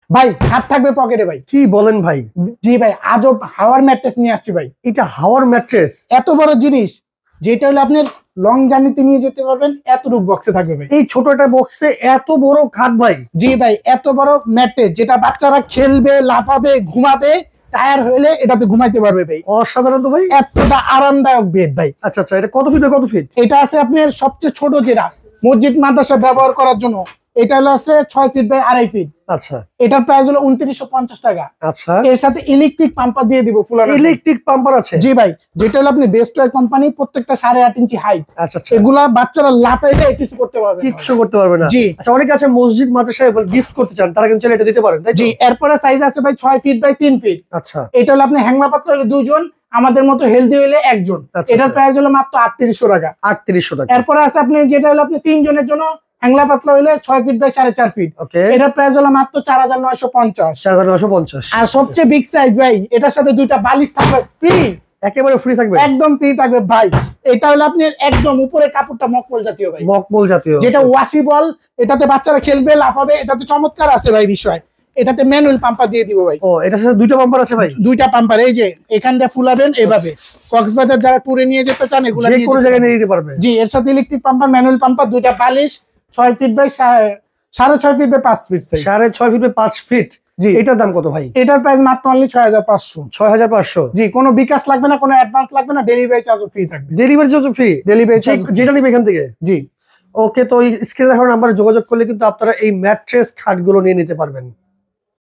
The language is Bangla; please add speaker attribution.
Speaker 1: ভাই খাট থাকবে পকেটে ভাই।
Speaker 2: কি বলেন ভাই?
Speaker 1: জি ভাই, আজব হাওয়ার ম্যাট্রেস নিয়ে আসছি ভাই।
Speaker 2: এটা হাওয়ার ম্যাট্রেস?
Speaker 1: এত বড় জিনিস যেটা হলো আপনার লং জার্নিতে নিয়ে যেতে পারবেন, এতটুকু বক্সে থাকবে ভাই।
Speaker 2: এই ছোট একটা বক্সে এত বড় খাট ভাই?
Speaker 1: জি ভাই, এত বড় ম্যাট্রেস যেটা বাচ্চারা খেলবে, লাফাবে, ঘুমাবে, টায়ার হইলে এটাতে ঘুমাইতে পারবে ভাই।
Speaker 2: অসাধারণ তো ভাই।
Speaker 1: এতটা আরামদায়ক বেড ভাই।
Speaker 2: আচ্ছা আচ্ছা, এটা কত ফিট বাই কত ফিট?
Speaker 1: এটা আছে আপনার সবচেয়ে ছোট যেটা মসজিদ মাদ্রাসা ব্যবহার করার জন্য, এটা হলো আছে 6 ফিট বাই 2.5 ফিট।
Speaker 2: আচ্ছা,
Speaker 1: এটার প্রাইস হলো 2950 টাকা।
Speaker 2: আচ্ছা,
Speaker 1: এর সাথে ইলেকট্রিক পাম্পার দিয়ে দিব ফুল।
Speaker 2: ইলেকট্রিক পাম্পার আছে?
Speaker 1: জি ভাই, যেটা হলো আপনি বেস্ট টয় কোম্পানি, প্রত্যেকটা 8.5 ইঞ্চি হাইট।
Speaker 2: আচ্ছা আচ্ছা,
Speaker 1: এগুলা বাচ্চারা লাফাইলে কিছু করতে পারবে,
Speaker 2: কিচ্ছু করতে পারবে না।
Speaker 1: জি।
Speaker 2: আচ্ছা, অনেকে আছে মসজিদ মাদ্রাসায় গিফট করতে চান, তারা কিন্তু চাইলে এটা দিতে পারেন, তাই তো?
Speaker 1: জি। এরপরে সাইজ আছে ভাই 6 ফিট বাই 3 ফিট।
Speaker 2: আচ্ছা,
Speaker 1: এটা হলো আপনি হ্যাংলা পাতলা হলে 2 জন, আমাদের মতো হেলদি হলে 1 জন।
Speaker 2: আচ্ছা,
Speaker 1: এটার
Speaker 2: আচ্ছা।
Speaker 1: প্রাইস হলো মাত্র 3800 টাকা।
Speaker 2: 3800 টাকা।
Speaker 1: এরপরে আছে আপনি যেটা হলো আপনি 3 জনের জন্য হ্যাংলা পাতলা হলে 6 ফিট বাই 4.5 ফিট।
Speaker 2: ওকে,
Speaker 1: এটার প্রাইস হলো মাত্র 4950।
Speaker 2: 4950।
Speaker 1: আর সবচেয়ে বিগ সাইজ ভাই, এটার সাথে 2টা বালিশ থাকবে ফ্রি।
Speaker 2: একেবারে ফ্রি থাকবে?
Speaker 1: একদম ফ্রি থাকবে ভাই। এটা হলো আপনি একদম উপরে কাপড়টা মকমল জাতীয় ভাই,
Speaker 2: মকমল জাতীয়,
Speaker 1: যেটা ওয়াশিবল। এটাতে বাচ্চারা খেলবে, লাফাবে। এটাতে চমৎকার আছে ভাই বিষয়, এটাতে ম্যানুয়াল পাম্পার দিয়ে দিব ভাই।
Speaker 2: ও, এটার সাথে দুইটা পাম্পার আছে ভাই?
Speaker 1: 2টা পাম্পার, এই যে এখান দিয়ে ফুলাবেন এভাবে। কক্সবাজার যারা ট্যুরে নিয়ে যেতে চান, এগুলা
Speaker 2: যে
Speaker 1: নিয়ে
Speaker 2: কোনো
Speaker 1: যেতে
Speaker 2: জায়গায়
Speaker 1: পারবেন।
Speaker 2: নিয়ে যেতে পারবে?
Speaker 1: জি, এর সাথে ইলেকট্রিক পাম্পার, ম্যানুয়াল পাম্পার, 2টা বালিশ, 6 feet by 6.5 feet by 5 feet size.
Speaker 2: 6.5 feet by 5 feet.
Speaker 1: জি।
Speaker 2: এটার দাম কত ভাই?
Speaker 1: এটার প্রাইস মাত্র অনলি 6500।
Speaker 2: 6500?
Speaker 1: জি, কোনো বিকাশ লাগবে না, কোনো অ্যাডভান্স লাগবে না, ডেলিভারি চার্জও ফ্রি থাকবে।
Speaker 2: Delivery charge free?
Speaker 1: Delivery charge
Speaker 2: যেটা নিবে এখান থেকে?
Speaker 1: জি।
Speaker 2: ওকে, তো এই স্ক্রিনে দেখানো নাম্বারে যোগাযোগ করলে কিন্তু আপনারা এই ম্যাট্রেস খাটগুলো নিয়ে নিতে পারবেন।